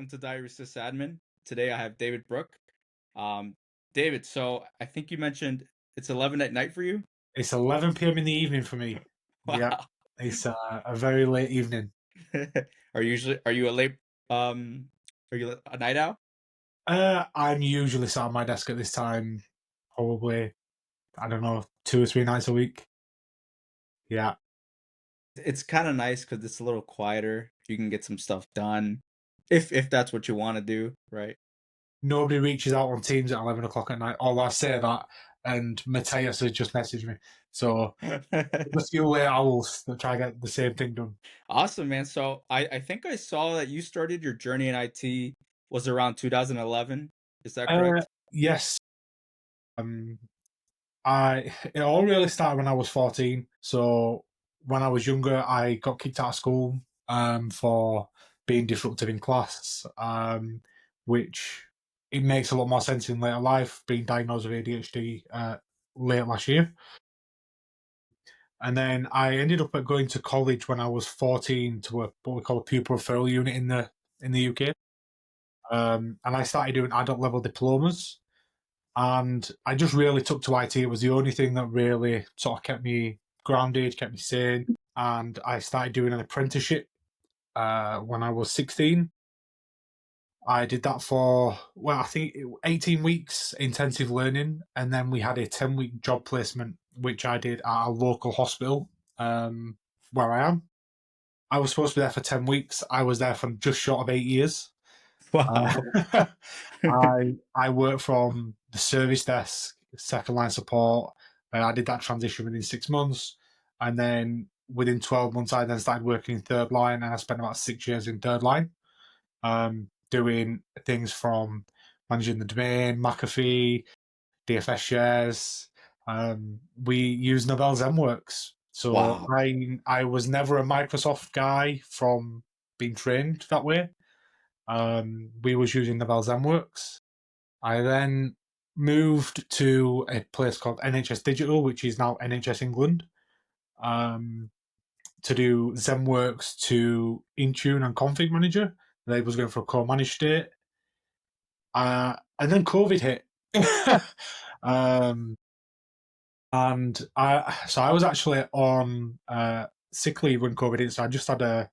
welcome to Diary Sysadmin. Today I have David Brook. Um, David, so I think you mentioned it's 11 at night for you? It's 11 p.m. in the evening for me. Yeah, Wow. it's a very late evening. Are you a late, um, are you a night owl? I'm usually sat at my desk at this time, probably, I don't know, 2 or 3 nights a week. Yeah, It's kind of nice because it's a little quieter. You can get some stuff done if that's what you want to do, right? nobody reaches out on Teams at 11 o'clock at night. Although I say that, and Mateus has just messaged me. So there's a few late owls that try to get the same thing done. Awesome, man. So I think I saw that you started your journey in IT was around 2011. Is that correct? Yes, um, it all really started when I was 14. So when I was younger, I got kicked out of school for being disruptive in class, which it makes a lot more sense in later life. Being diagnosed with ADHD late last year, and then I ended up going to college when I was 14 to what we call a pupil referral unit in the UK, and I started doing adult level diplomas. And I just really took to IT. It was the only thing that really sort of kept me grounded, kept me sane. And I started doing an apprenticeship when I was 16. I did that for, well, I think 18 weeks intensive learning. And then we had a 10-week job placement, which I did at a local hospital where I am. I was supposed to be there for 10 weeks. I was there for just short of 8 years. Wow. Uh, I worked from the service desk, second line support. I did that transition within 6 months, and then within 12 months, I then started working in third line, and I spent about 6 years in third line, doing things from managing the domain, McAfee, DFS shares. We use Novell ZenWorks, so Wow. I was never a Microsoft guy from being trained that way. We was using Novell ZenWorks. I then moved to a place called NHS Digital, which is now NHS England, um, to do ZenWorks to Intune and Config Manager. They was going for a co-managed state, and then COVID hit, um, and I was actually on sick leave when COVID hit. So I just had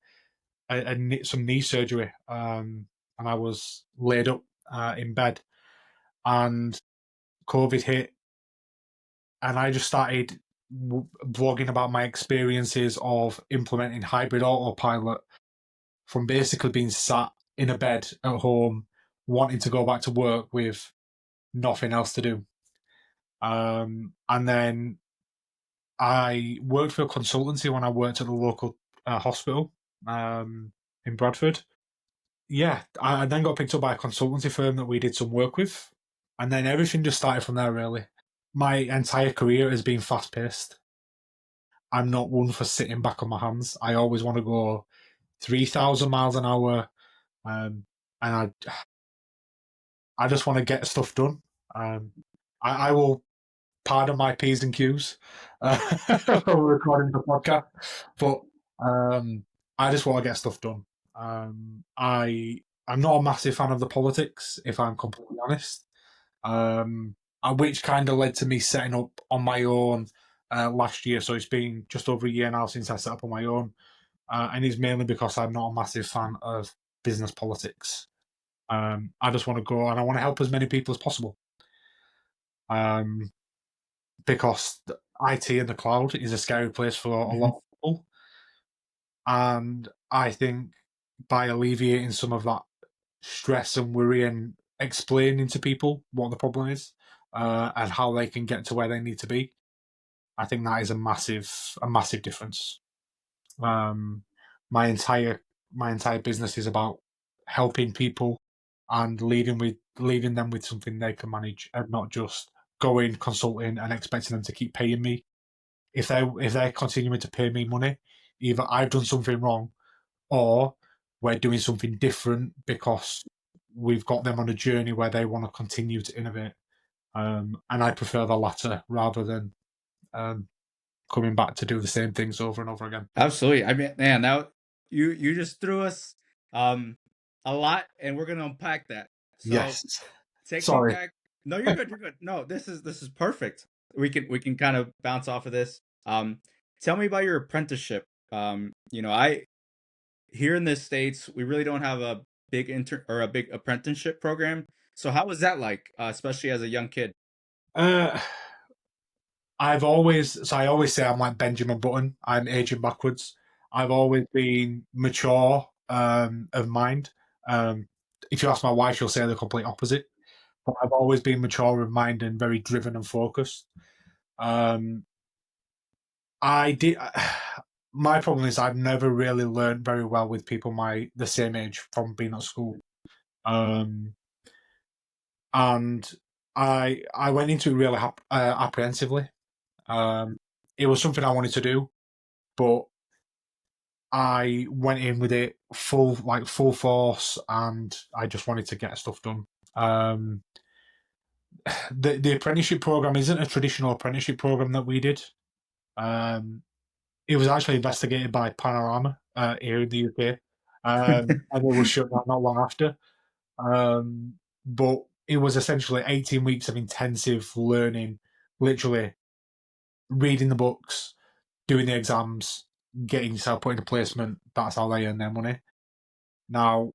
some knee surgery, and I was laid up in bed, and COVID hit, and I just started blogging about my experiences of implementing hybrid autopilot from basically being sat in a bed at home, wanting to go back to work with nothing else to do. And then I worked for a consultancy when I worked at the local hospital in Bradford. Yeah, I then got picked up by a consultancy firm that we did some work with, and then everything just started from there, really. My entire career has been fast paced. I'm not one for sitting back on my hands. I always want to go 3,000 miles an hour, and I just want to get stuff done. Um, I will pardon my P's and Q's for recording the podcast, but I just want to get stuff done. I'm not a massive fan of the politics, if I'm completely honest. Which kind of led to me setting up on my own last year. So it's been just over a year now since I set up on my own, and it's mainly because I'm not a massive fan of business politics. I just want to go and I want to help as many people as possible. Because IT and the cloud is a scary place for a Mhm. lot of people, and I think by alleviating some of that stress and worry and explaining to people what the problem is and how they can get to where they need to be, I think that is a massive difference. Um, my entire my entire business is about helping people and leaving them with something they can manage, and not just going consulting and expecting them to keep paying me. If they're continuing to pay me money, either I've done something wrong or we're doing something different because we've got them on a journey where they want to continue to innovate. And I prefer the latter rather than um, coming back to do the same things over and over again. Absolutely. I mean, man, now you just threw us um a lot, and we're gonna unpack that. So Yes. take me Sorry. back. No, you're good. You're good. No, this is perfect. We can kind of bounce off of this. Tell me about your apprenticeship. I here in the States, we really don't have a big intern or a big apprenticeship program. So how was that like, especially as a young kid? Uh, I always say I'm like Benjamin Button. I'm aging backwards. I've always been mature of mind. Um, if you ask my wife, she'll say the complete opposite. But I've always been mature of mind and very driven and focused. Um, I did. My problem is I've never really learned very well with people the same age from being at school. Um, and I went into it really apprehensively. Um, it was something I wanted to do, but I went in with it full force, and I just wanted to get stuff done. Um, the apprenticeship program isn't a traditional apprenticeship program that we did. Um, it was actually investigated by Panorama here in the UK, and it was shut down not long after. Um, but it was essentially 18 weeks of intensive learning, literally reading the books, doing the exams, getting yourself put in a placement. That's how they earn their money. Now,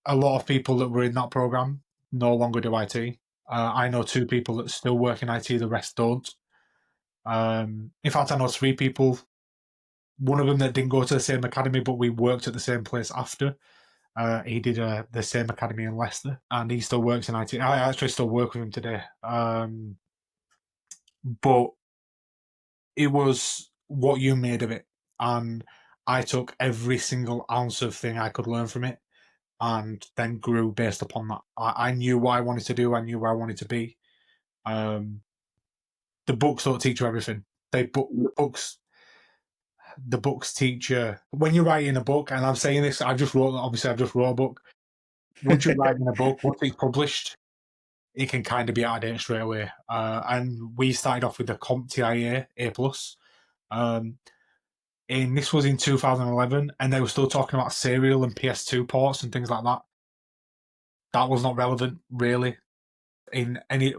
a lot of people that were in that program no longer do IT. I know two people that still work in IT, the rest don't. In fact, I know three people. One of them that didn't go to the same academy, but we worked at the same place after. He did the same academy in Leicester, and he still works in IT. I actually still work with him today. But it was what you made of it, and I took every single ounce of thing I could learn from it, and then grew based upon that. I knew what I wanted to do. I knew where I wanted to be. Um, the books don't teach you everything. The books teach you when you're writing a book. And I'm saying this. I've just wrote a book. Once you're writing a book, once it's published, it can kind of be out of date straight away. And we started off with the CompTIA A plus. Um, and this was in 2011, and they were still talking about serial and PS2 ports and things like that. That was not relevant, really, in any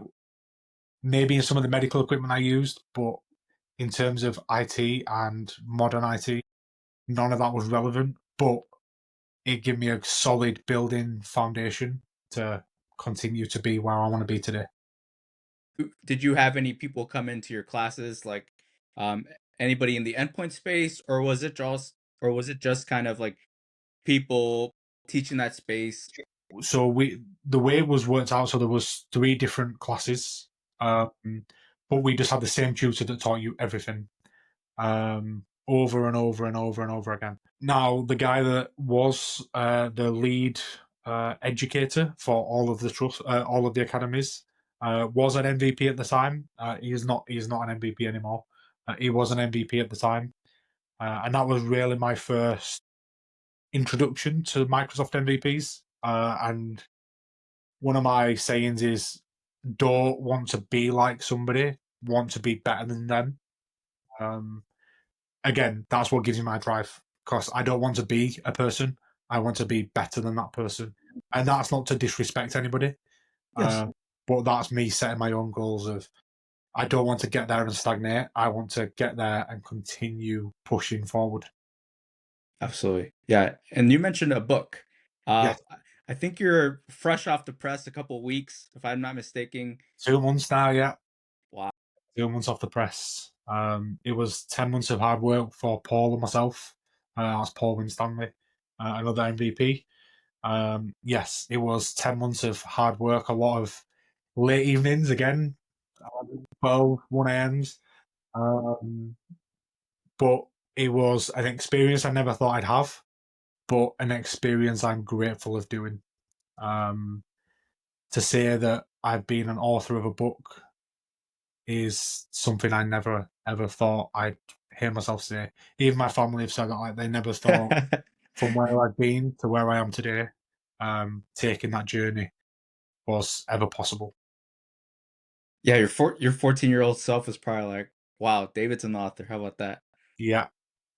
maybe in some of the medical equipment I used, but in terms of IT and modern IT, none of that was relevant. But it gave me a solid building foundation to continue to be where I want to be today. Did you have any people come into your classes, like um, anybody in the endpoint space, or was it just kind of like people teaching that space? So the way it was worked out, so there was three different classes, um, but we just had the same tutor that taught you everything, over and over and over and over again. Now, the guy that was the lead educator for all of the academies, was an MVP at the time. He is not an MVP anymore. He was an MVP at the time, and that was really my first introduction to Microsoft MVPs. And one of my sayings is, don't want to be like somebody, want to be better than them. Um, Again, that's what gives me my drive, because I don't want to be a person. I want to be better than that person. And that's not to disrespect anybody, Yes. uh, but that's me setting my own goals of I don't want to get there and stagnate. I want to get there and continue pushing forward. Absolutely. Yeah. And you mentioned a book. Yes, I think you're fresh off the press, a couple weeks, if I'm not mistaken. 2 months now, yeah. Wow. 2 months off the press. It was 10 months of hard work for Paul and myself. That's Paul Winstanley, another MVP. Yes, it was 10 months of hard work, a lot of late evenings again, 12, 1 a.m.s. Um, but it was an experience I never thought I'd have, but an experience I'm grateful of doing. Um, to say that I've been an author of a book is something I never ever thought I'd hear myself say. Even my family have said that, like, they never thought from where I've been to where I am today, taking that journey was ever possible. Yeah, your 14-year-old self is probably like, wow, David's an author. How about that? Yeah,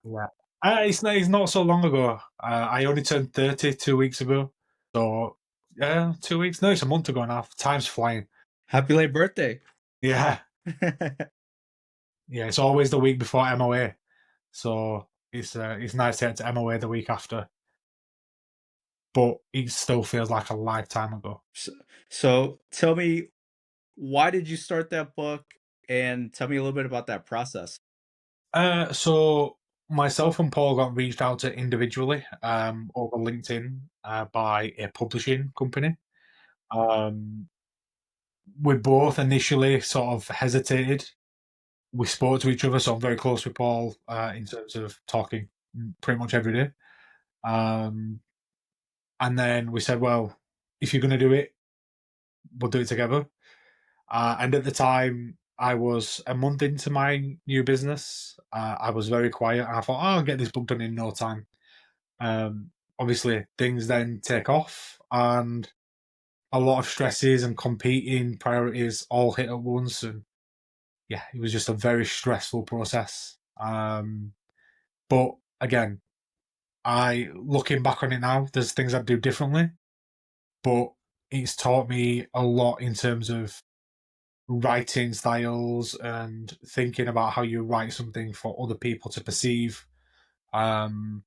yeah. It's not so long ago. I only turned 30 2 weeks ago. So yeah, 2 weeks. No, it's a month ago now. Time's flying. Happy late birthday. Yeah, yeah. It's always the week before MOA, so it's nice to get to MOA the week after. But it still feels like a lifetime ago. so, so tell me, why did you start that book? And tell me a little bit about that process. So myself and Paul got reached out to individually over LinkedIn by a publishing company. Um, we both initially sort of hesitated. We spoke to each other, so I'm very close with Paul in terms of talking pretty much every day. Um, and then we said, well, if you're going to do it, we'll do it together. And at the time, I was a month into my new business. I was very quiet, and I thought, oh, I'll get this book done in no time. Obviously, things then take off, and a lot of stresses and competing priorities all hit at once. And yeah, it was just a very stressful process. But again, I looking back on it now, there's things I'd do differently, but it's taught me a lot in terms of writing styles and thinking about how you write something for other people to perceive. Um,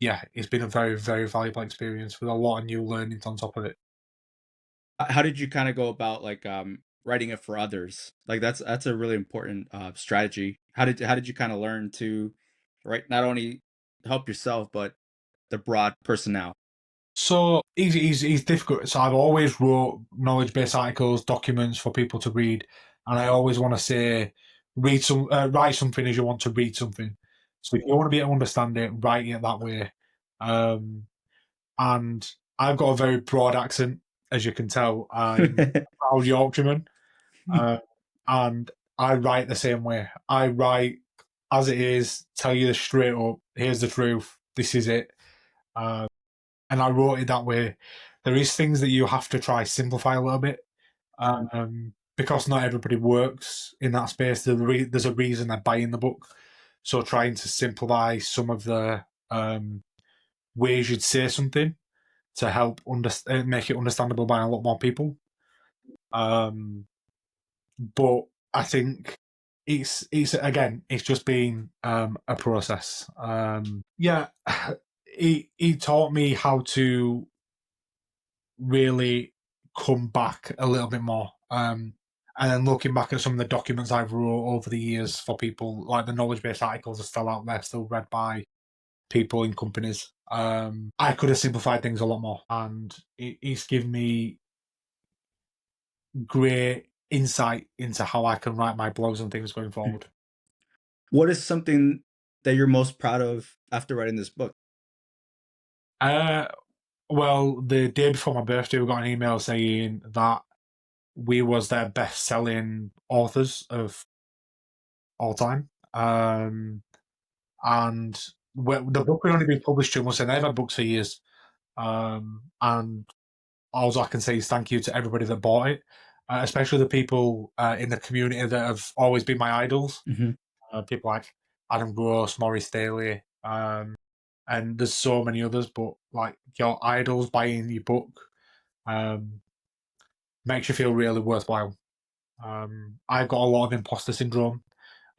yeah, it's been a very, very valuable experience with a lot of new learnings on top of it. How did you kind of go about like writing it for others? Like that's a really important strategy. How did you kind of learn to write not only help yourself but the broad personnel? So he's difficult. So I've always wrote knowledge based articles, documents for people to read, and I always want to say, write something as you want to read something. So if you want to be able to understand it, write it that way. Um, and I've got a very broad accent, as you can tell. I'm a proud Yorkshireman, uh, and I write the same way. I write as it is, tell you straight up. Here's the truth. This is it. Uh, and I wrote it that way. There is things that you have to try simplify a little bit, because not everybody works in that space. There's a reason they're buying the book, so trying to simplify some of the ways you'd say something to help make it understandable by a lot more people. Um, but I think it's again, it's just been a process. Yeah, he taught me how to really come back a little bit more. And then looking back at some of the documents I've wrote over the years for people, like the knowledge based articles are still out there, still read by people in companies. I could have simplified things a lot more, and it's given me great insight into how I can write my blogs and things going forward. What is something that you're most proud of after writing this book? Uh, well, the day before my birthday, we got an email saying that we was their best-selling authors of all time. And the book had only been published 2 months, and they've had books for years. And all I can say is thank you to everybody that bought it, especially the people in the community that have always been my idols. Mhm. People like Adam Gross, Maurice Daly, and there's so many others. But like your idols buying your book um, makes you feel really worthwhile. I've got a lot of imposter syndrome,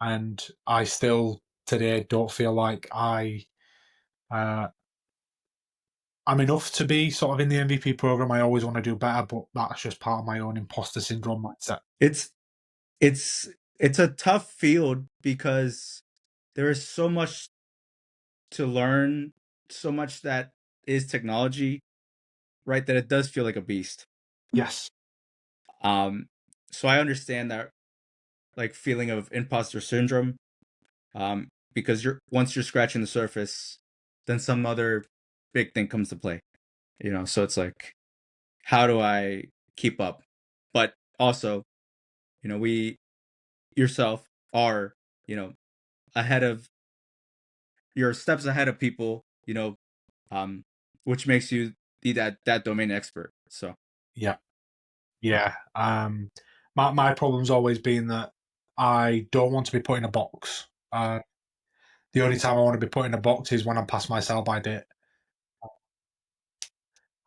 and I still today don't feel like uh, I'm enough to be sort of in the MVP program. I always want to do better, but that's just part of my own imposter syndrome mindset. It's it's it's a tough field because there is so much to learn, so much that is technology, right? That it does feel like a beast. Yes, Um, so I understand that like feeling of imposter syndrome, because once you're scratching the surface, then some other big thing comes to play. So it's like, how do I keep up? But also, we yourself are, you know, ahead of your steps ahead of people, um, which makes you be that domain expert. So yeah, yeah. My problem's always been that I don't want to be put in a box. The only time I want to be put in a box is when I'm past my sell by date.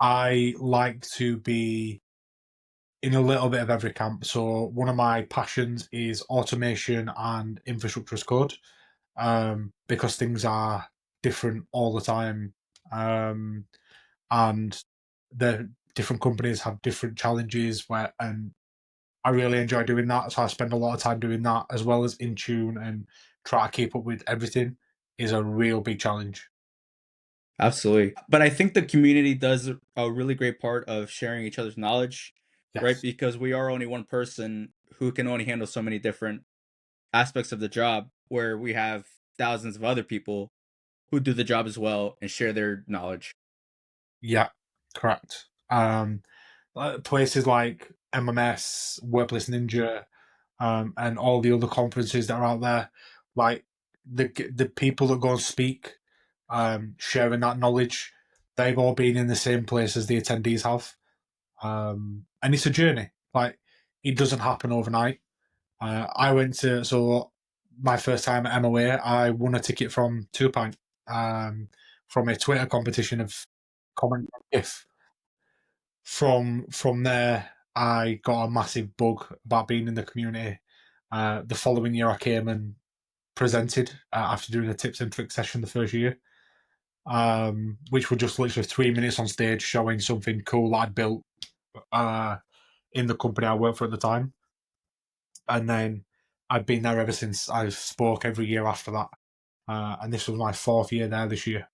I like to be in a little bit of every camp. So one of my passions is automation and infrastructure as code, because things are different all the time, and the different companies have different challenges. And I really enjoy doing that. So I spend a lot of time doing that, as well as Intune, and try to keep up with everything is a real big challenge. Absolutely. But I think the community does a really great part of sharing each other's knowledge, right? Yes. Because we are only one person who can only handle so many different aspects of the job, where we have thousands of other people who do the job as well and share their knowledge. Yeah, correct. Places like MMS, Workplace Ninja, and all the other conferences that are out there, like the people that go and speak, sharing that knowledge, they've all been in the same place as the attendees have, and it's a journey. Like, it doesn't happen overnight. I went to so my first time at MOA, I won a ticket from Two Pint, from a Twitter competition of comment if. From there, I got a massive bug about being in the community. The following year, I came and presented, after doing a tips and tricks session the first year, which were just literally 3 minutes on stage showing something cool that I'd built, uh, in the company I worked for at the time. And then I've been there ever since. I've spoke every year after that, and this was my fourth year there this year.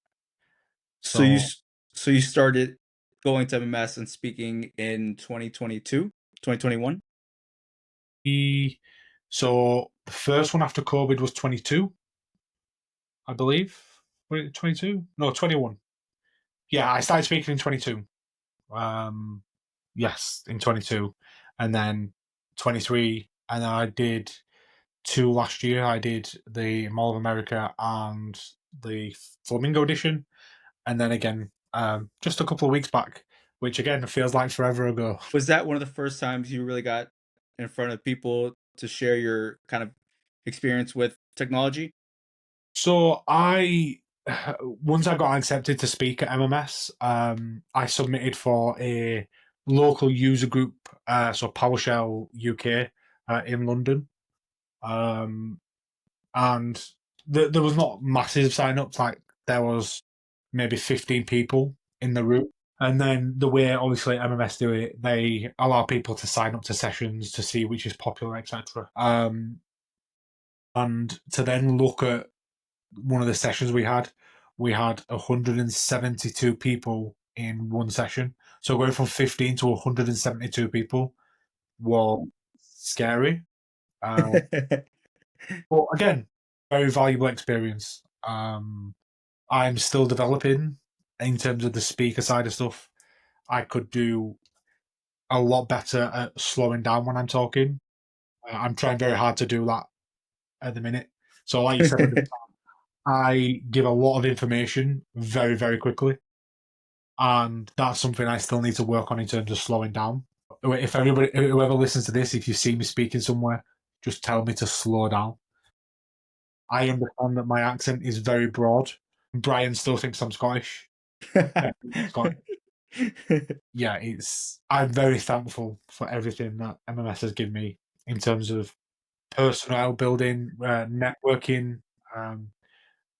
So you So s- so you started going to MMS and speaking in 2022, 2021. the the first one after COVID was 22, I believe. Was it 22? No, 21. Yeah, I started speaking in 22. Um, yes, in 22, and then 23, and then I did two last year. I did the Mall of America and the Flamingo edition, and then again, just a couple of weeks back, which again feels like forever ago. Was that one of the first times you really got in front of people to share your kind of experience with technology? So I once I got accepted to speak at MMS, I submitted for a local user group, so PowerShell UK, in London, um, and there was not massive sign-ups. Like, there was maybe 15 people in the room. And then the way obviously MMS do it, they allow people to sign up to sessions to see which is popular, etc. And to then look at one of the sessions we had 172 people in one session. So going from 15 to 172 people was scary. Uh, but again, very valuable experience. I'm still developing in terms of the speaker side of stuff. I could do a lot better at slowing down when I'm talking. I'm trying very hard to do that at the minute. So, like you said, I give a lot of information very, very quickly, and that's something I still need to work on in terms of slowing down. If everybody, whoever listens to this, if you see me speaking somewhere, just tell me to slow down. I understand that my accent is very broad. Brian still thinks I'm Scottish. Definitely not Scottish. Yeah, it's. I'm very thankful for everything that MMS has given me in terms of personnel building, networking, um,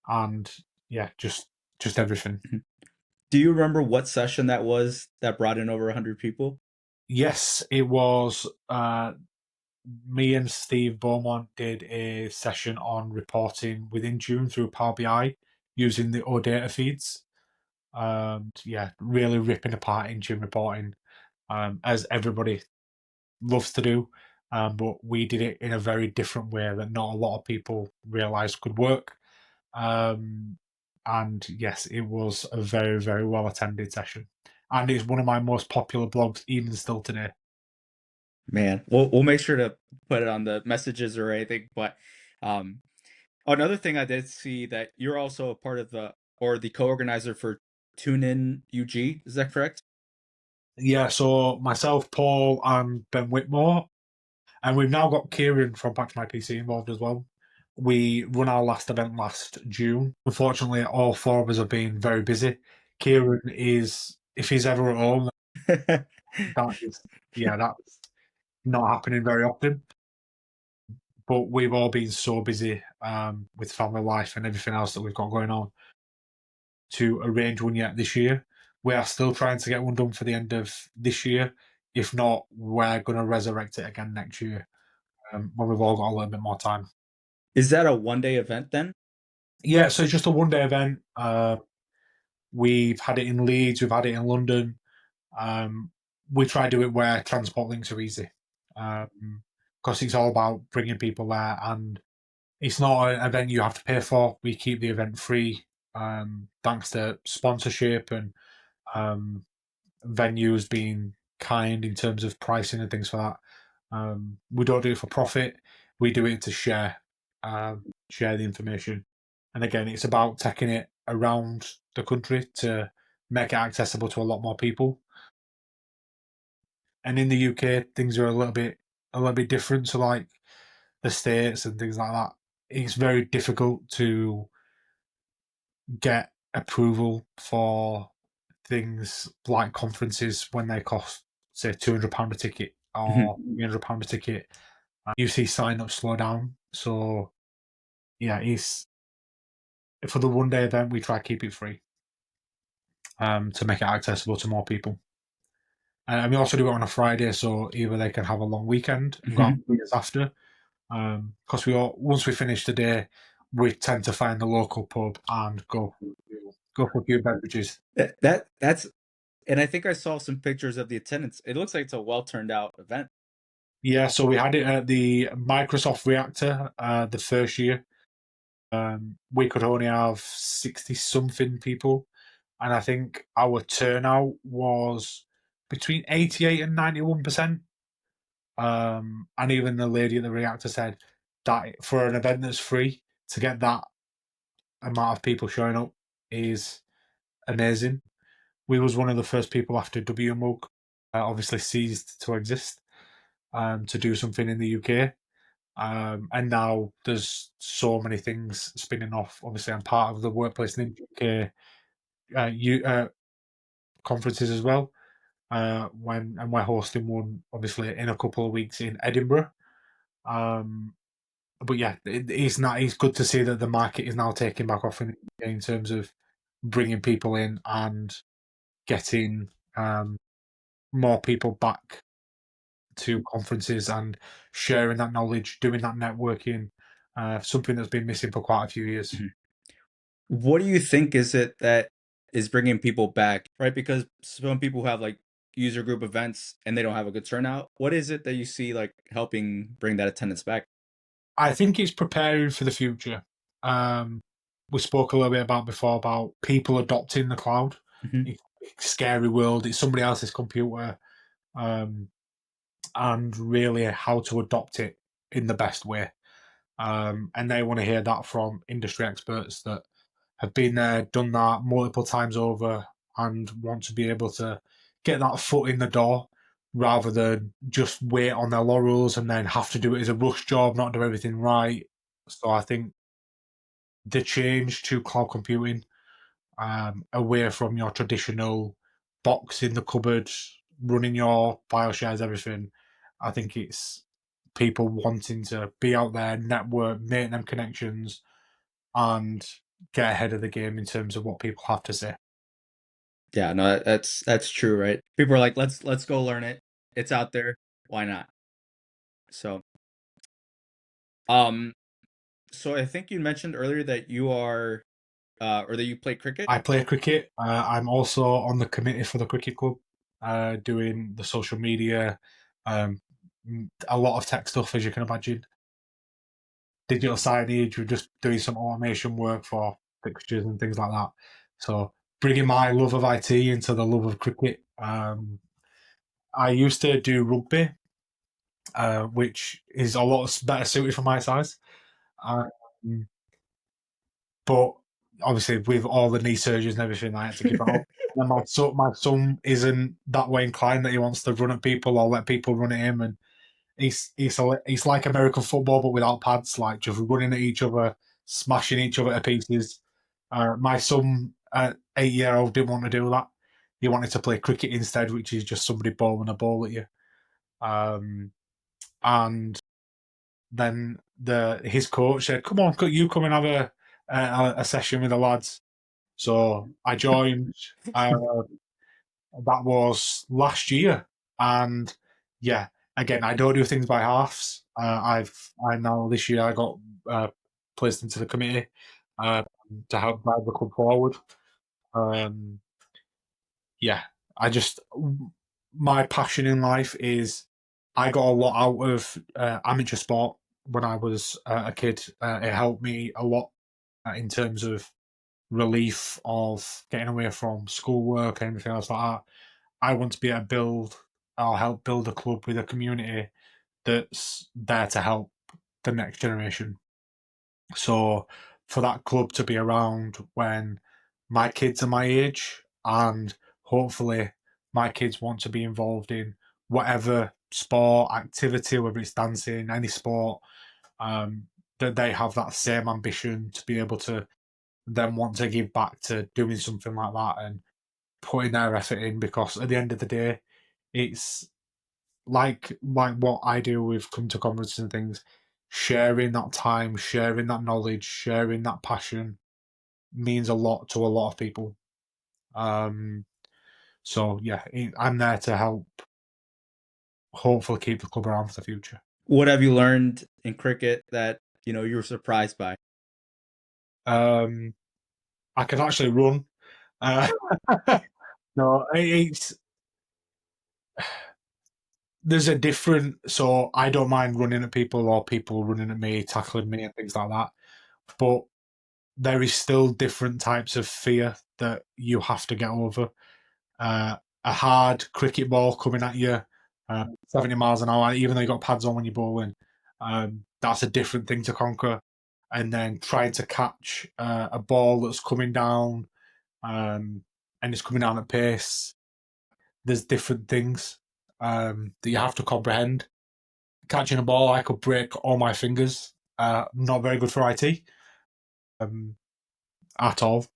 and yeah, just everything. Do you remember what session that was that brought in over 100 people? Yes, it was. Me and Steve Beaumont did a session on reporting within Intune through Power BI using the OData feeds. Yeah, really ripping apart Intune reporting, as everybody loves to do. But we did it in a very different way that not a lot of people realised could work. Um, and yes, it was a very, very well attended session. And it's one of my most popular blogs, even still today. Man, we'll make sure to put it on the messages or anything. But um, another thing I did see that you're also a part of the co-organizer for Tune In UG. Is that correct? Yeah, so myself, Paul, and Ben Whitmore, and we've now got Kieran from Back to My PC involved as well. We run our last event last June. Unfortunately, all four of us have been very busy. Kieran is if he's ever at home, that is, yeah, that's not happening very often. But we've all been so busy with family life and everything else that we've got going on to arrange one yet this year. We are still trying to get one done for the end of this year. If not, we're going to resurrect it again next year when we've all got a little bit more time. Is that a one-day event then? Yeah, so it's just a 1 day event. We've had it in Leeds, we've had it in London. Um, we try to do it where transport links are easy, because it's all about bringing people there, and it's not an event you have to pay for. We keep the event free, thanks to sponsorship and um, venues being kind in terms of pricing and things for that. We don't do it for profit. We do it to share the information. And again, it's about taking it around the country to make it accessible to a lot more people. And in the UK, things are a little bit different to like the States and things like that. It's very difficult to get approval for things like conferences when they cost, say, £200 a ticket Mhm. or £300 a ticket. You see sign up slow down. So yeah, it's for the 1 day event. We try to keep it free to make it accessible to more people. And we also do it on a Friday, so either they can have a long weekend and go out Mhm. beers after. Because once we finish the day, we tend to find the local pub and go for a few beverages. That's and I think I saw some pictures of the attendance. It looks like it's a well turned out event. Yeah, so we had it at the Microsoft Reactor the first year. We could only have 60 something people, and I think our turnout was between 88 and 91%. And even the lady at the reactor said that for an event that's free, to get that amount of people showing up is amazing. We was one of the first people after WMUG obviously ceased to exist to do something in the UK. And now there's so many things spinning off. Obviously, I'm part of the Workplace in the UK conferences as well. And we're hosting one obviously in a couple of weeks in Edinburgh. Um, but yeah, it's good to see that the market is now taking back off in terms of bringing people in and getting um, more people back to conferences and sharing that knowledge, doing that networking, something that's been missing for quite a few years. Mhm. What do you think is it that is bringing people back, right? Because some people have like user group events and they don't have a good turnout. What is it that you see like helping bring that attendance back? I think it's preparing for the future. Um, we spoke a little bit about before about people adopting the cloud. Mhm. It's a scary world. It's somebody else's computer, um, and really how to adopt it in the best way. And they want to hear that from industry experts that have been there, done that multiple times over, and want to be able to get that foot in the door rather than just wait on their laurels and then have to do it as a rush job, not do everything right. So I think the change to cloud computing, away from your traditional box in the cupboard, running your file shares, everything, I think it's people wanting to be out there, network, make them connections, and get ahead of the game in terms of what people have to say. Yeah, no, that's true, right? People are like, let's go learn it. It's out there. Why not? So, um, so I think you mentioned earlier that you are, or that you play cricket. I play cricket. I'm also on the committee for the cricket club, doing the social media, um, a lot of tech stuff, as you can imagine. Digital signage, we're just doing some automation work for fixtures and things like that. So bringing my love of IT into the love of cricket. I used to do rugby, which is a lot better suited for my size. Um, but obviously, with all the knee surgeries and everything, I had to give it up. And my son isn't that way inclined that he wants to run at people or let people run at him, and he's like American football but without pads, like just running at each other, smashing each other to pieces. My son, 8-year-old, didn't want to do that. he wanted to play cricket instead, which is just somebody bowling a ball at you. And then his coach said, "Come on, you come and have a session with the lads." So I joined. That was last year, and yeah, again, I don't do things by halves. I now this year I got uh, placed into the committee uh, to help drive the club forward. Um, yeah, I just my passion in life is I got a lot out of amateur sport when I was a kid. It helped me a lot in terms of relief of getting away from schoolwork and everything else like that. I want to be able to build or help build a club with a community that's there to help the next generation. So for that club to be around when my kids are my age, and hopefully my kids want to be involved in whatever sport activity, whether it's dancing, any sport, that they have that same ambition to be able to then want to give back to doing something like that and putting their effort in, because at the end of the day, it's like what I do with come to conferences and things, sharing that time, sharing that knowledge, sharing that passion means a lot to a lot of people. Um, so yeah, I'm there to help hopefully keep the club around for the future. What have you learned in cricket that you were surprised by? Um, I can actually run. Uh, no, it's there's a different. So I don't mind running at people or people running at me, tackling me, and things like that. But there is still different types of fear that you have to get over. A hard cricket ball coming at you, 70 miles an hour, even though you got pads on when you're bowling, that's a different thing to conquer. And then trying to catch a ball that's coming down, and it's coming down at pace. There's different things that you have to comprehend. Catching a ball, I could break all my fingers. Not very good for IT um, at all.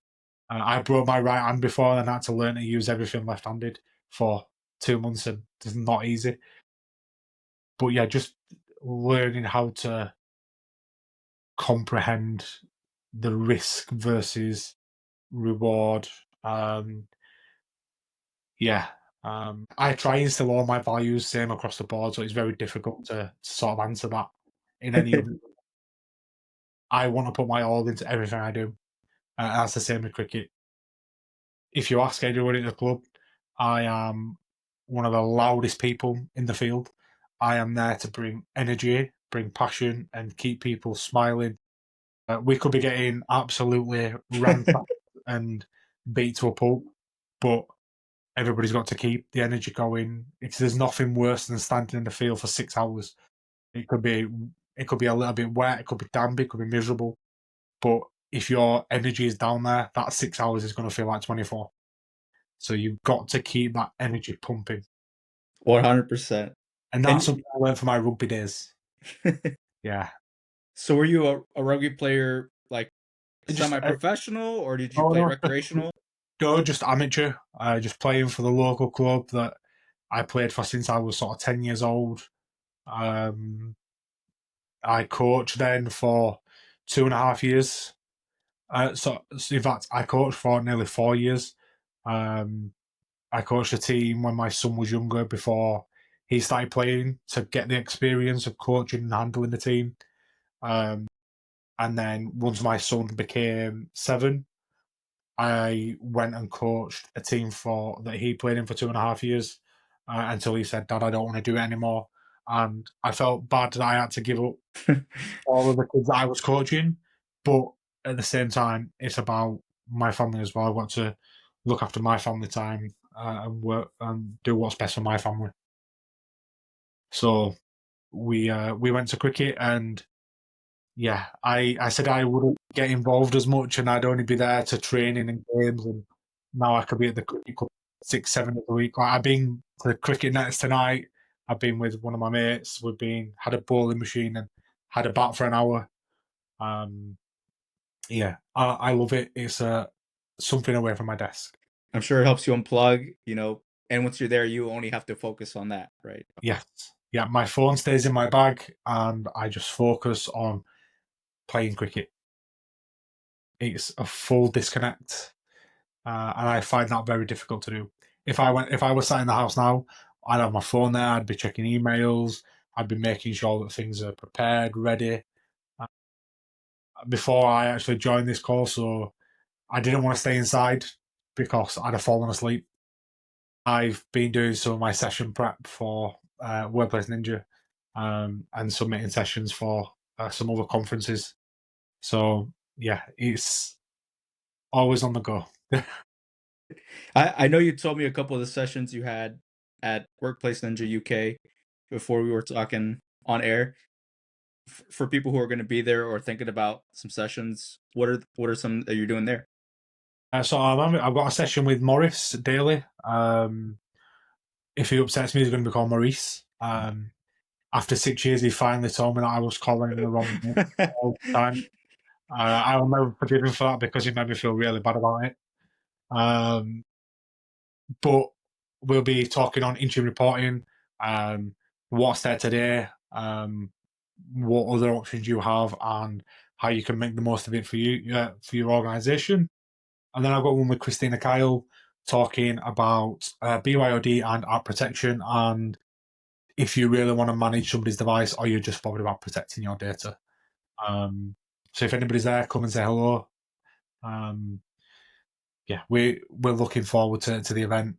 I broke my right hand before and had to learn to use everything left-handed for 2 months, and it's not easy. But yeah, just learning how to comprehend the risk versus reward. Um, yeah, I try and instill all my values same across the board, so it's very difficult to sort of answer that in any other. I want to put my all into everything I do. That's the same with cricket. If you ask anyone at the club, I am one of the loudest people in the field. I am there to bring energy, bring passion, and keep people smiling. We could be getting absolutely ransacked and beat to a pulp, but everybody's got to keep the energy going. If there's nothing worse than standing in the field for 6 hours, it could be it could be a little bit wet, it could be damp, it could be miserable. But if your energy is down there, that 6 hours is going to feel like 24. So you've got to keep that energy pumping. 100%. And that's And something I learned from my rugby days. Yeah. so were you a rugby player, like Just semi-professional, or did you no, play no, recreational? no, just amateur. Just playing for the local club that I played for since I was sort of 10 years old. Um, I coached then for 2.5 years. So in fact, I coached for nearly 4 years. Um, I coached a team when my son was younger before he started playing to get the experience of coaching and handling the team. Um, and then once my son became 7, I went and coached a team for that he played in for 2.5 years until he said, "Dad, I don't want to do it anymore." And I felt bad that I had to give up all of the kids that I was coaching, but at the same time, it's about my family as well. I want to look after my family time and work and do what's best for my family. So we went to cricket, and yeah, I said I wouldn't get involved as much, and I'd only be there to training and games, and now I could be at the cricket club 6, 7 days a week. Like I've been to the cricket nets tonight. I've been with one of my mates. We've been had a bowling machine and had a bat for an hour. Um, yeah, I love it. It's something away from my desk. I'm sure it helps you unplug, and once you're there, you only have to focus on that, right? Yes. Yeah, my phone stays in my bag and I just focus on playing cricket. It's a full disconnect, and I find that very difficult to do. If I was sat in the house now, I'd have my phone there. I'd be checking emails. I'd be making sure that things are prepared, ready uh, before I actually joined this call. So I didn't want to stay inside because I'd have fallen asleep. I've been doing some of my session prep for Workplace Ninja, and submitting sessions for some other conferences. So yeah, it's always on the go. I know you told me a couple of the sessions you had at Workplace Ninja UK before we were talking on air. For people who are going to be there or thinking about some sessions, what are some that you're doing there? I've got a session with Morris Daly. If he upsets me, he's going to be called Maurice. After 6 years, he finally told me that I was calling him the wrong name all the time. I will never forgive him for that because he made me feel really bad about it. Um, but we'll be talking on Intune reporting, um, what's there today, what other options you have, and how you can make the most of it for your organisation. And then I've got one with Christina Kyle talking about BYOD and app protection, and if you really want to manage somebody's device or you're just bothered about protecting your data. So if anybody's there, come and say hello. Um, yeah, we're looking forward to the event.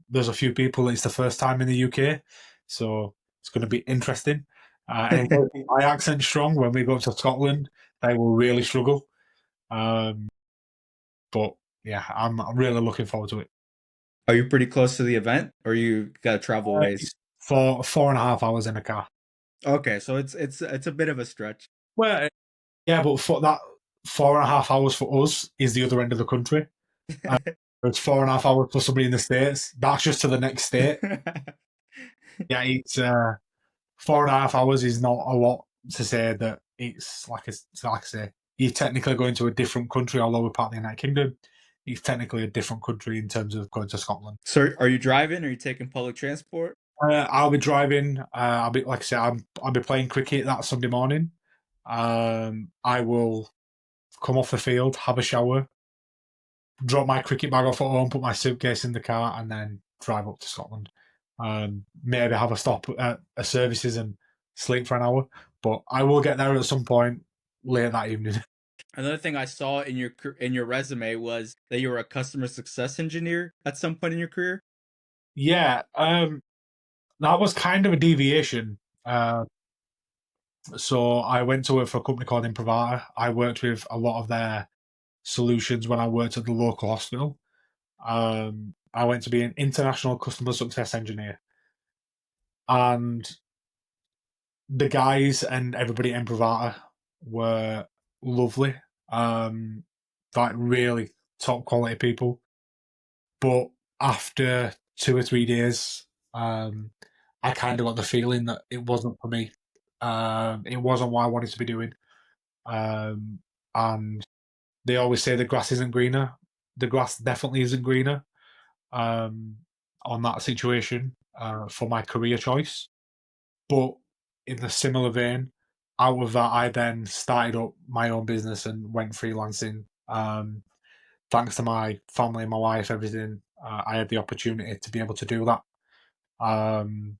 There's a few people. It's the first time in the UK, so it's going to be interesting. And if I think my accent's strong when we go to Scotland, they will really struggle. Um, but yeah, I'm really looking forward to it. Are you pretty close to the event, or you got to travel ways? It's for 4.5 hours in a car. Okay, so it's a bit of a stretch. Well, yeah, but for that 4.5 hours for us is the other end of the country. It's 4.5 hours for somebody in the States. That's just to the next state. Yeah, it's 4.5 hours is not a lot to say that like I say, you're technically going to a different country, although we're part of the United Kingdom. It's technically a different country in terms of going to Scotland. So, are you driving? Or are you taking public transport? I'll be driving. I'll be like I say, I'll be playing cricket that Sunday morning. I will come off the field, have a shower, drop my cricket bag off at home, put my suitcase in the car, and then drive up to Scotland. Maybe have a stop at a services and sleep for an hour. But I will get there at some point late that evening. Another thing I saw in your resume was that you were a customer success engineer at some point in your career. Yeah, that was kind of a deviation. So I went to work for a company called Improvata. I worked with a lot of their solutions when I worked at the local hospital. I went to be an international customer success engineer, and the guys and everybody at Improvata were lovely, like really top quality people. But after 2 or 3 days, I kind of got the feeling that it wasn't for me. It wasn't what I wanted to be doing. Um, and they always say the grass isn't greener. The grass definitely isn't greener um, on that situation for my career choice. But in the similar vein, out of that, I then started up my own business and went freelancing. Thanks to my family, my wife, everything, I had the opportunity to be able to do that. Um,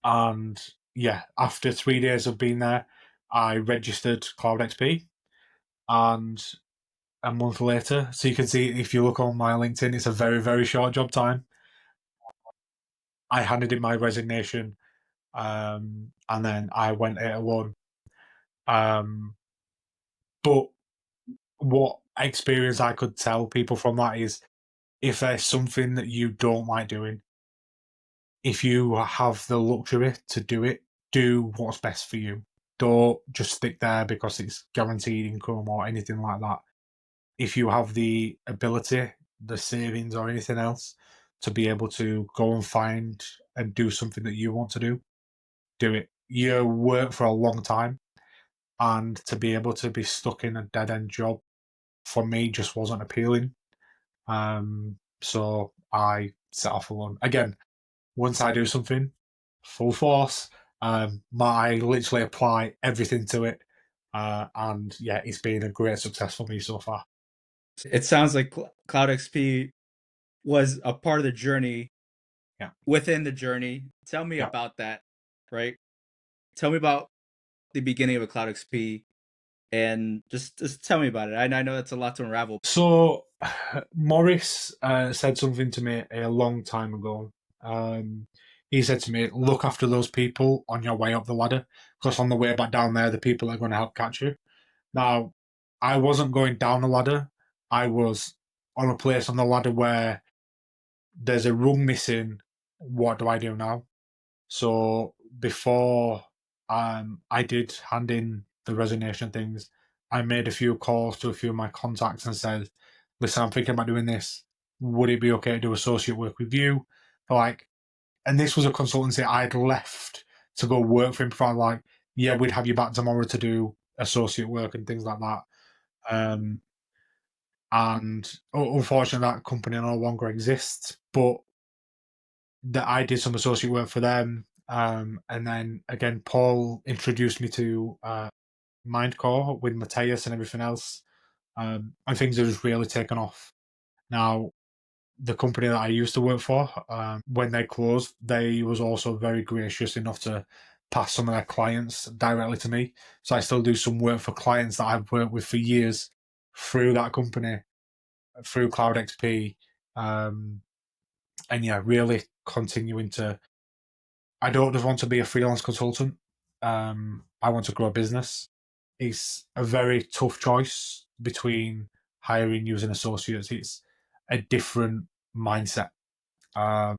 and yeah, after 3 days of being there, I registered Cloud XP, and a month later, so you can see if you look on my LinkedIn, it's a very, very short job time. I handed in my resignation, and then I went it alone. Um, but what experience I could tell people from that is if there's something that you don't like doing, if you have the luxury to do it, do what's best for you. Don't just stick there because it's guaranteed income or anything like that. If you have the ability, the savings, or anything else to be able to go and find and do something that you want to do it. You work for a long time, and to be able to be stuck in a dead end job for me just wasn't appealing. So I set off alone. Again, once I do something, full force. I literally apply everything to it, and yeah, it's been a great success for me so far. It sounds like Cloud XP was a part of the journey Yeah, within the journey. Tell me yeah. about that, right? Tell me about the beginning of a Cloud XP and just tell me about it. I know that's a lot to unravel. So Morris said something to me a long time ago. Um, he said to me, "Look after those people on your way up the ladder, because on the way back down there, the people are going to help catch you." Now, I wasn't going down the ladder. I was on a place on the ladder where there's a rung missing. What do I do now? So before I did hand in the resignation things, I made a few calls to a few of my contacts and said, "Listen, I'm thinking about doing this. Would it be okay to do associate work with you?" They're like, and this was a consultancy I'd left to go work for him before. Like, yeah, we'd have you back tomorrow to do associate work and things like that. Um, and unfortunately, that company no longer exists. But that I did some associate work for them. And then again, Paul introduced me to Mindcore with Mateus and everything else. And things have just really taken off. Now, the company that I used to work for, when they closed, they was also very gracious enough to pass some of their clients directly to me. So I still do some work for clients that I've worked with for years through that company, through Cloud XP. Um, and yeah, really continuing to I don't just want to be a freelance consultant. I want to grow a business. It's a very tough choice between hiring you as an associate. It's a different mindset. Um,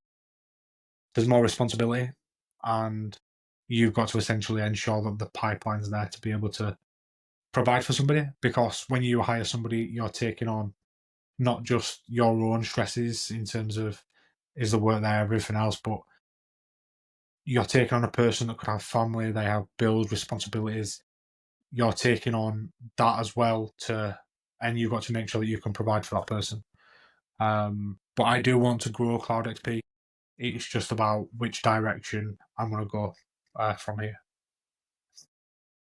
there's more responsibility, and you've got to essentially ensure that the pipeline's there to be able to provide for somebody. Because when you hire somebody, you're taking on not just your own stresses in terms of is the work there, everything else, but you're taking on a person that could have family, they have bills, responsibilities. You're taking on that as well and you've got to make sure that you can provide for that person. But I do want to grow Cloud XP. It's just about which direction I'm going to go from here.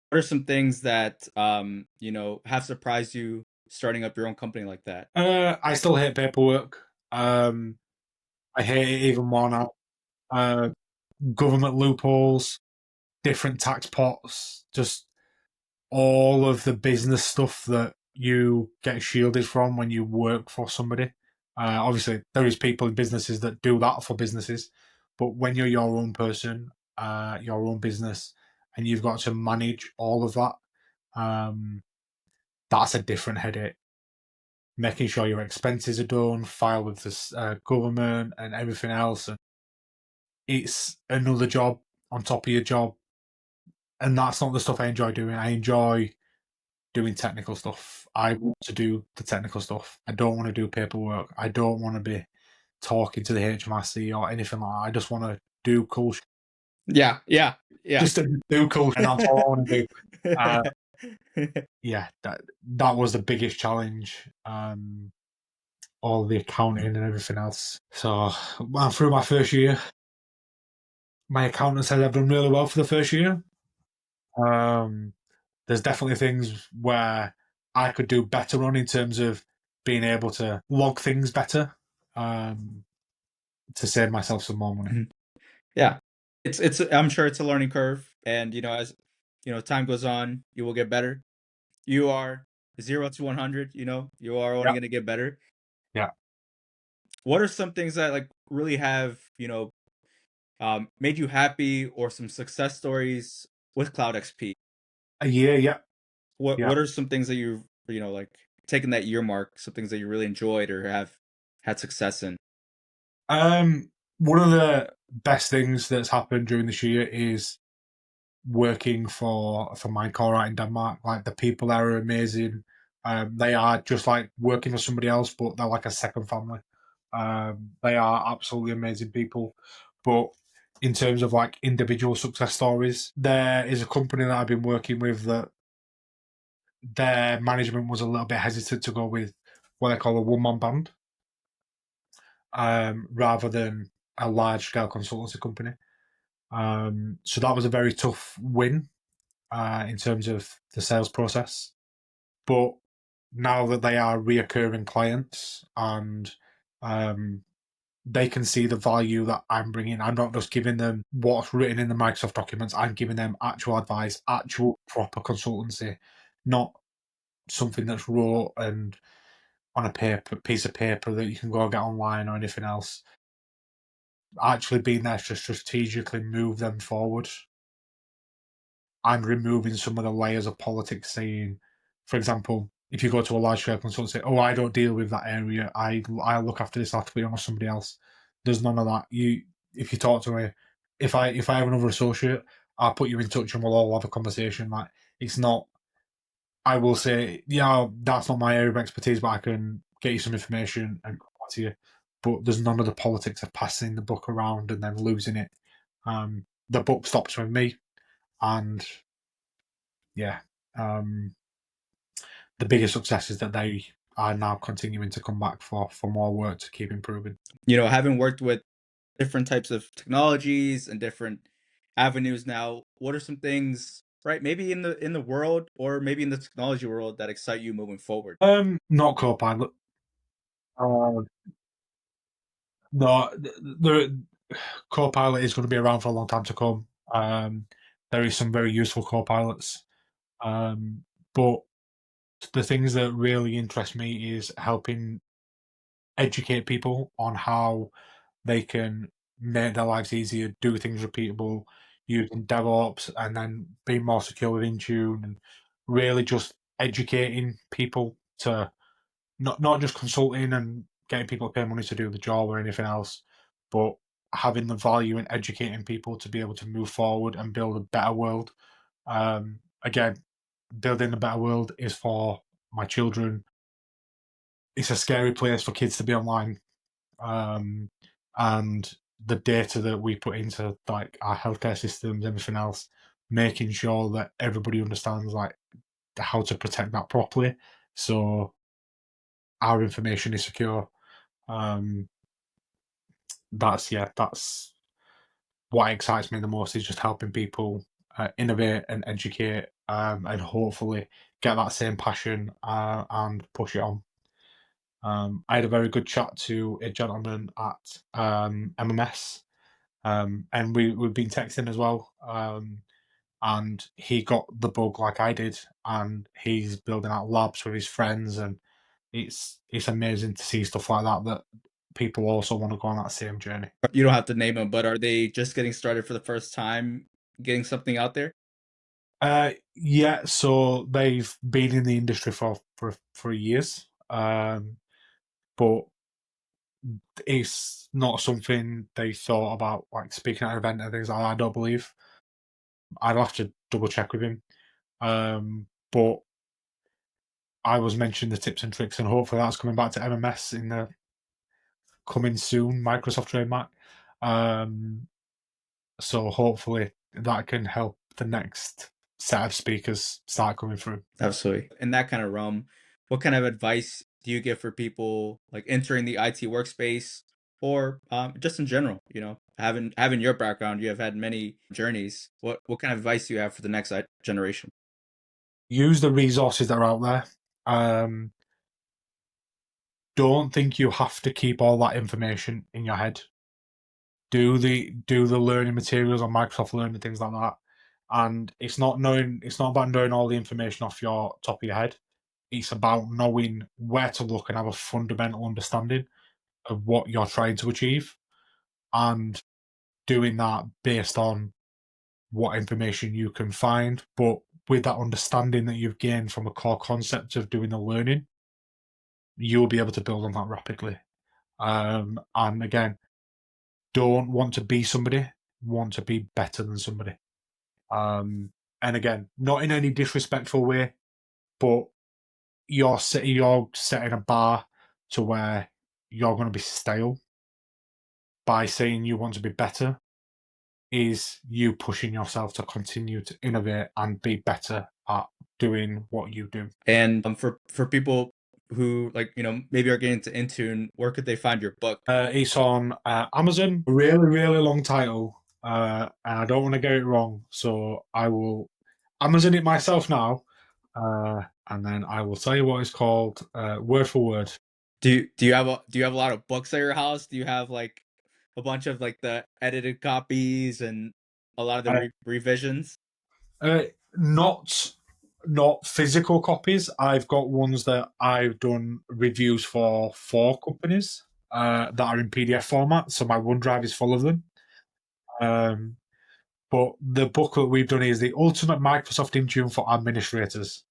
What are some things that have surprised you starting up your own company like that? I still hate paperwork. I hate it even more now. Uh, Government loopholes, different tax pots, just all of the business stuff that you get shielded from when you work for somebody. Obviously, there is people in businesses that do that for businesses, but when you're your own person, your own business, and you've got to manage all of that, um, that's a different headache. Making sure your expenses are done, file with the government, and everything else, and it's another job on top of your job, and that's not the stuff I enjoy doing. I enjoy doing technical stuff. I want to do the technical stuff. I don't want to do paperwork. I don't want to be talking to the HMRC or anything like that. I just want to do cool shit. Yeah, yeah, yeah. Just to do cool shit, and that's all I want to do. Uh, yeah, that was the biggest challenge. All the accounting and everything else. So through my first year, my accountant said I've done really well for the first year. Um, there's definitely things where I could do better on in terms of being able to log things better um, to save myself some more money. Mhm. Yeah. It's I'm sure it's a learning curve, and as time goes on, you will get better. You are 0 to 100, you are only Yeah, going to get better. yeah, What are some things that like really have, made you happy, or some success stories with Cloud XP? a year. Yeah, What yeah. what are some things that you've, like taken that year mark, some things that you really enjoyed or have had success in? One of the best things that's happened during this year is working for Mindcore out in Denmark. Like the people there are amazing. They are just like working for somebody else, but they're like a second family. They are absolutely amazing people. But in terms of like individual success stories, there is a company that I've been working with that their management was a little bit hesitant to go with what they call a one man band. rather than a large scale consultancy company. So that was a very tough win in terms of the sales process. But now that they are reoccurring clients and um, they can see the value that I'm bringing, I'm not just giving them what's written in the Microsoft documents, I'm giving them actual advice, actual proper consultancy, not something that's raw and on a piece of paper that you can go and get online or anything else. Actually being there to strategically move them forward and removing some of the layers of politics, saying, for example, if you go to a large scale consultancy, oh, I don't deal with that area. I look after this. I have to be on with somebody else. There's none of that. If you talk to me, if I have another associate, I'll put you in touch and we'll all have a conversation. Like, it's not. I will say, yeah, that's not my area of expertise, but I can get you some information and come back to you. But there's none of the politics of passing the book around and then losing it. The book stops with me, and yeah, um, the biggest success is that they are now continuing to come back for more work to keep improving. Having worked with different types of technologies and different avenues now, what are some things, right? Maybe in the world or maybe in the technology world that excite you moving forward? Not Copilot. Uh, no, the Copilot is going to be around for a long time to come. There is some very useful Copilots, um, but the things that really interest me is helping educate people on how they can make their lives easier, do things repeatable, using DevOps, and then being more secure with Intune, and really just educating people to not just consulting and getting people to pay money to do the job or anything else, but having the value in educating people to be able to move forward and build a better world. Again, building a better world is for my children. It's a scary place for kids to be online, um, and the data that we put into like our healthcare systems, everything else, making sure that everybody understands like how to protect that properly, so our information is secure. Um, that's what excites me the most is just helping people innovate and educate, and hopefully get that same passion and push it on. I had a very good chat to a gentleman at MMS, and we've been texting as well. And he got the bug like I did, and he's building out labs with his friends, and it's amazing to see stuff like that that people also want to go on that same journey. You don't have to name them, but are they just getting started for the first time, getting something out there? Yeah, so they've been in the industry for years, but it's not something they thought about, like speaking at an event and things like that. I don't believe. I'd have to double check with him. But I was mentioning the tips and tricks, and hopefully that's coming back to MMS in the coming soon. Microsoft trademark. Um, so hopefully that can help the next set of speakers start coming through. Absolutely. In that kind of realm, what kind of advice do you give for people like entering the IT workspace or just in general? Having your background, you have had many journeys. What kind of advice do you have for the next generation? Use the resources that are out there. Um, don't think you have to keep all that information in your head. Do the learning materials on Microsoft Learn and things like that. And it's not about knowing all the information off your top of your head. It's about knowing where to look and have a fundamental understanding of what you're trying to achieve, and doing that based on what information you can find, but with that understanding that you've gained from a core concept of doing the learning, you'll be able to build on that rapidly. And again, don't want to be somebody, want to be better than somebody. Um, and again, not in any disrespectful way, but you're setting a bar to where you're going to be stale by saying you want to be better. Is you pushing yourself to continue to innovate and be better at doing what you do. And for people who like maybe are getting into Intune, where could they find your book? It's on Amazon. Really, really long title, and I don't want to get it wrong, so I will Amazon it myself now, and then I will tell you what it's called, word for word. Do you have a lot of books at your house? Do you have like a bunch of like the edited copies and a lot of the Uh, revisions? uh, not not physical copies. I've got ones that I've done reviews for companies that are in PDF format, so my OneDrive is full of them. Um, but the book that we've done is the Ultimate Microsoft Intune for Administrators.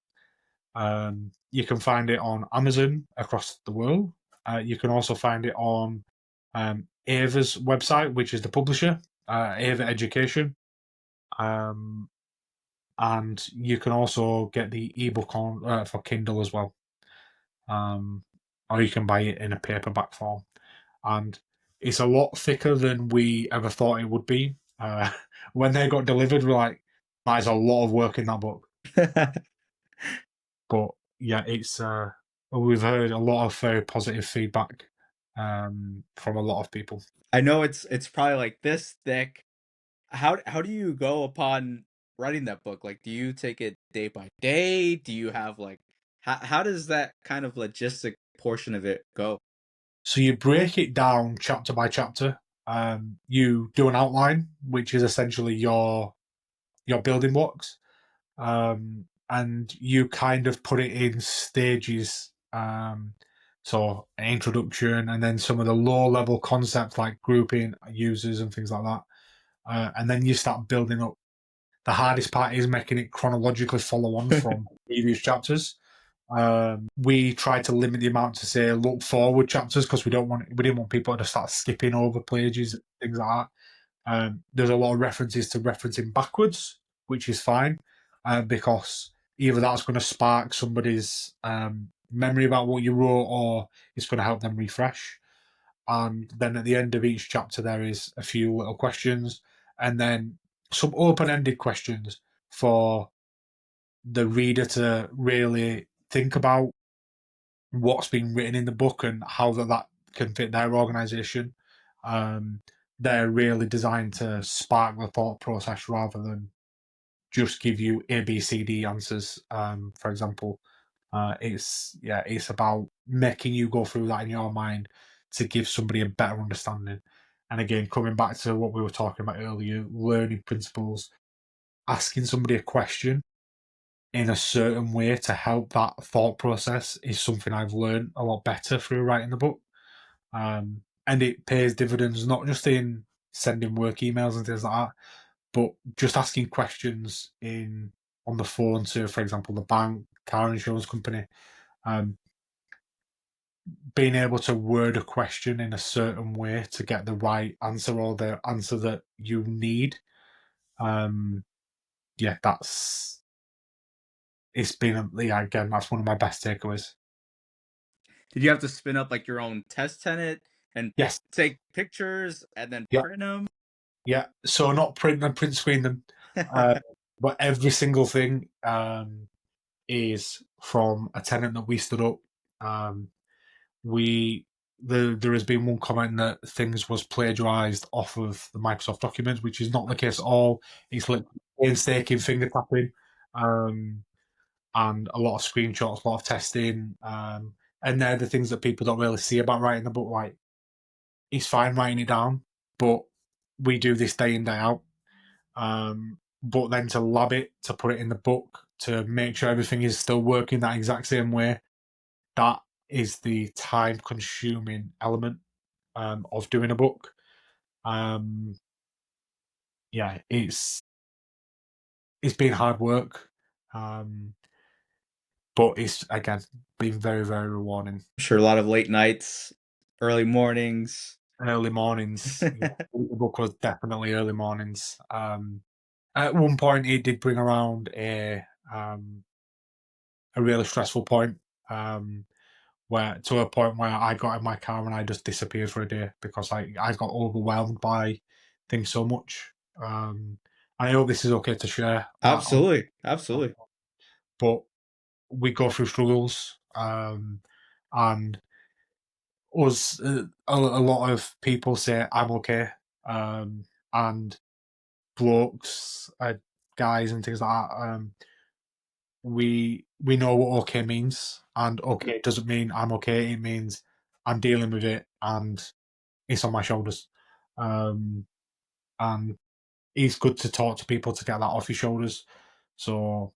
You can find it on Amazon across the world. You can also find it on Ava's website, which is the publisher, Ava Education. Um, and you can also get the ebook on for Kindle as well. Um, or you can buy it in a paperback form. And it's a lot thicker than we ever thought it would be. When they got delivered, we're like, there's a lot of work in that book. But yeah, it's we've heard a lot of very positive feedback from a lot of people. I know it's probably like this thick. How do you go upon writing that book? Like, do you take it day by day? Do you have like how does that kind of logistic portion of it go? So you break it down chapter by chapter. You do an outline, which is essentially your building blocks, and you kind of put it in stages. So an introduction, and then some of the low level concepts like grouping users and things like that, and then you start building up. The hardest part is making it chronologically follow on from previous chapters. We try to limit the amount to say look forward chapters because we didn't want people to start skipping over pages, things like that. There's a lot of references to referencing backwards, which is fine, because either that's going to spark somebody's memory about what you wrote, or it's going to help them refresh. And then at the end of each chapter, there is a few little questions, and then some open-ended questions for the reader to really think about what's been written in the book and how that can fit their organization. Um, they're really designed to spark the thought process rather than just give you A, B, C, D answers. For example, it's about making you go through that in your mind to give somebody a better understanding. And again, coming back to what we were talking about earlier, learning principles, asking somebody a question in a certain way to help that thought process is something I've learned a lot better through writing the book. And it pays dividends not just in sending work emails and things like that, but just asking questions in on the phone to, for example, the bank, car insurance company, um, being able to word a question in a certain way to get the right answer or the answer that you need. Um, yeah, it's been yeah, again, that's one of my best takeaways. Did you have to spin up like your own test tenant and Yes, take pictures and then yeah, print them? yeah. So not print and print screen them, uh, but every single thing is from a tenant that we stood up. Um, we there has been one comment that things was plagiarized off of the Microsoft documents, which is not the case at all. It's like painstaking finger tapping, um, and a lot of screenshots, a lot of testing, and they're the things that people don't really see about writing the book. Like it's fine writing it down, but we do this day in day out. But then to lab it, to put it in the book, to make sure everything is still working that exact same way, that is the time consuming element of doing a book. Um, yeah, it's been hard work, um, but it's again been very very rewarding. I'm sure a lot of late nights, early mornings. Early mornings, yeah, the book was definitely early mornings. At one point, it did bring around a really stressful point. Where to a point where I got in my car and I just disappeared for a day because I got overwhelmed by things so much. And I hope this is okay to share that. Absolutely, absolutely. But we go through struggles. And us, a lot of people say I'm okay, and blokes, guys, and things like that. We know what okay means, and okay doesn't mean I'm okay. It means I'm dealing with it, and it's on my shoulders. Um, and it's good to talk to people to get that off your shoulders. So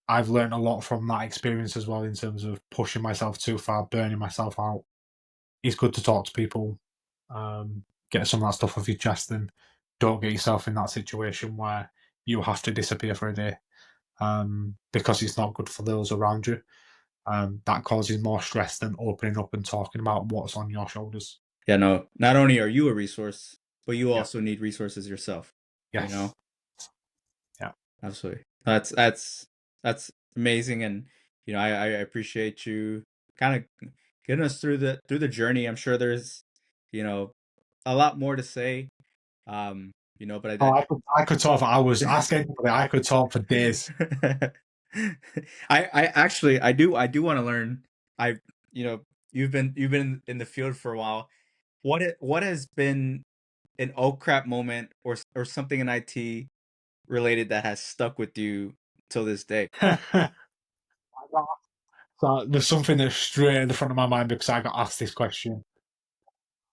I've learned a lot from that experience as well in terms of pushing myself too far, burning myself out. It's good to talk to people, get some of that stuff off your chest, and don't get yourself in that situation where you have to disappear for a day, because it's not good for those around you. That causes more stress than opening up and talking about what's on your shoulders. Yeah, no, not only are you a resource, but you Yeah. also need resources yourself, you know? Yes. Yeah. Absolutely. That's amazing, and I appreciate you kind of getting us through the journey. I'm sure there's you know a lot more to say, but Oh, I could talk for hours. Ask anybody. I could talk for days. I actually I do want to learn. I you know you've been in the field for a while. What has been an oh crap moment or something in IT related that has stuck with you till this day? So there's something that's straight in the front of my mind because I got asked this question.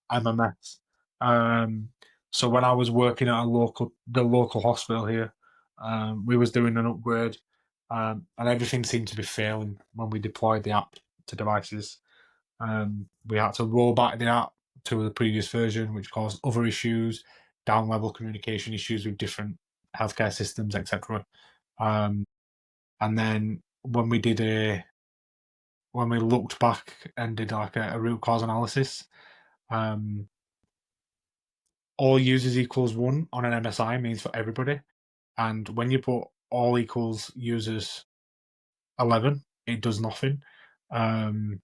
I'm a mess. Um, so when I was working at the local hospital here, we was doing an upgrade, and everything seemed to be failing when we deployed the app to devices. We had to roll back the app to the previous version, which caused other issues, down level communication issues with different healthcare systems, etc. Um, and then when we looked back and did like a root cause analysis, um, all users equals one on an MSI means for everybody. And when you put all equals users 11, it does nothing. Um,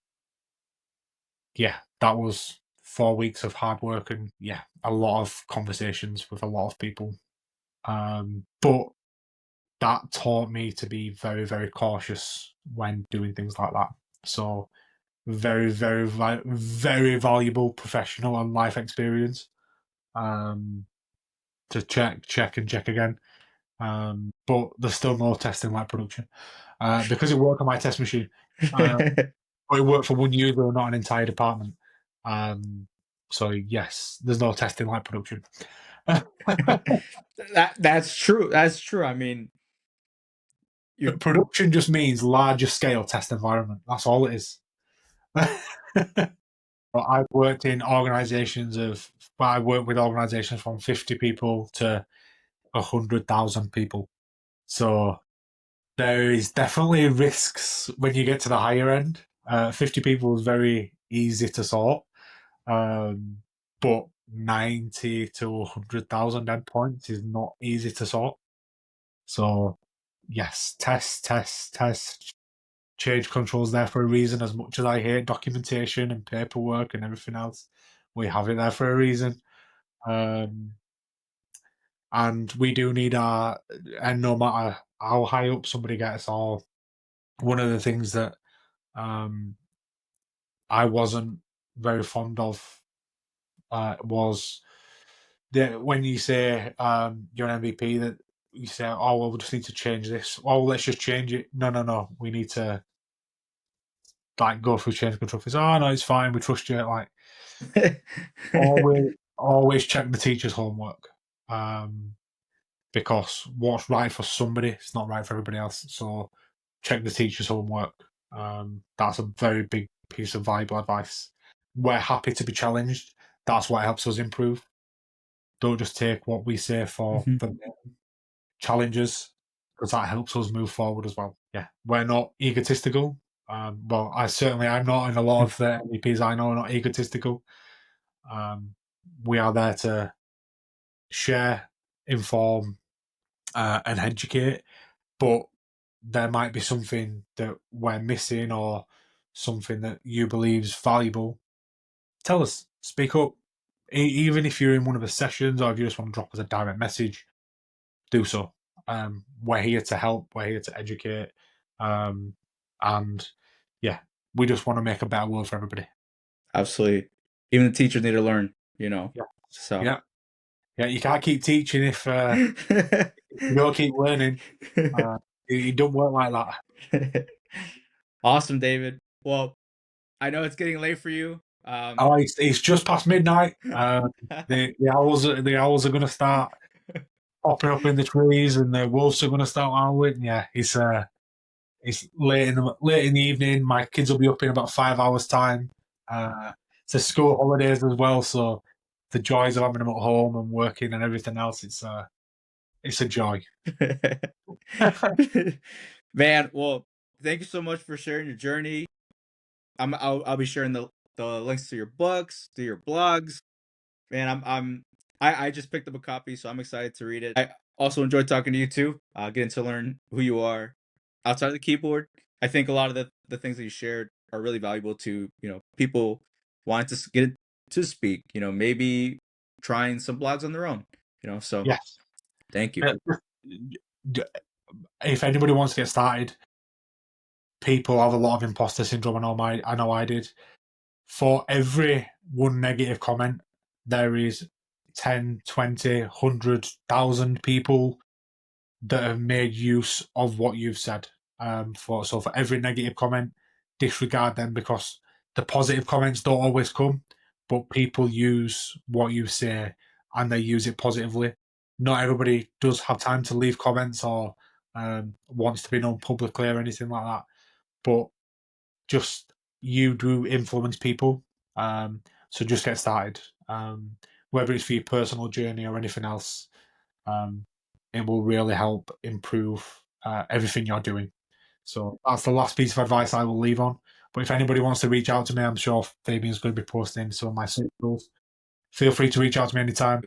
yeah, that was 4 weeks of hard work and yeah, a lot of conversations with a lot of people. But that taught me to be very, very cautious when doing things like that. So very, very, very valuable professional and life experience, um, to check, and check again. But there's still no testing like production, because it worked on my test machine. But it worked for one user, not an entire department. Um, so yes, there's no testing like production. That's true. That's true. I mean, you Production just means larger scale test environment. That's all it is. But I've worked in organizations of, but I work with organizations from 50 people to 100,000 people. So there is definitely risks when you get to the higher end. 50 people is very easy to sort, but 90 to 100,000 endpoints is not easy to sort. So, yes, test. Change controls there for a reason. As much as I hate documentation and paperwork and everything else, we have it there for a reason. Um, and we do need and no matter how high up somebody gets, or one of the things that um, I wasn't very fond of was that when you say you're an MVP, that you say, "Oh, well, we just need to change this." Oh, let's just change it. No, no, no. We need to like go through change control. It's, oh no, it's fine. We trust you. Like always check the teacher's homework, um, because what's right for somebody is not right for everybody else. So check the teacher's homework. That's a very big piece of valuable advice. We're happy to be challenged. That's what helps us improve. Don't just take what we say for Mhm. the challenges, because that helps us move forward as well. Yeah, we're not egotistical. Well, I'm not, and a lot of the MEPs I know are not egotistical. Um, we are there to share, inform, and educate, but there might be something that we're missing or something that you believe is valuable. Tell us, speak up. Even if you're in one of the sessions or if you just want to drop us a direct message, do so. We're here to help. We're here to educate. And yeah, we just want to make a better world for everybody. Absolutely. Even the teachers need to learn, you know. Yeah, So yeah, yeah. You can't keep teaching if you don't keep learning. It don't work like that. Awesome, David. Well, I know it's getting late for you. Oh, it's just past midnight. The owls are going to start popping up in the trees, and the wolves are going to start howling. Yeah, it's late in the evening. My kids will be up in about 5 hours time. It's the school holidays as well, so the joys of having them at home and working and everything else. It's a joy. Man, well, thank you so much for sharing your journey. I'll be sharing the links to your books, to your blogs. Man, I just picked up a copy, so I'm excited to read it. I also enjoyed talking to you too, getting to learn who you are outside of the keyboard. I think a lot of the things that you shared are really valuable to, people wanting to get to speak, maybe trying some blogs on their own, so Yes. thank you. If anybody wants to get started, people have a lot of imposter syndrome. I know I did. For every one negative comment, there is 10, 20, 100,000 people that have made use of what you've said. For every negative comment, disregard them, because the positive comments don't always come, but people use what you say and they use it positively. Not everybody does have time to leave comments or wants to be known publicly or anything like that. But just you do influence people. So just get started. Whether it's for your personal journey or anything else, um, it will really help improve everything you're doing. So that's the last piece of advice I will leave on. But if anybody wants to reach out to me, I'm sure Fabian's going to be posting some of my socials. Feel free to reach out to me anytime.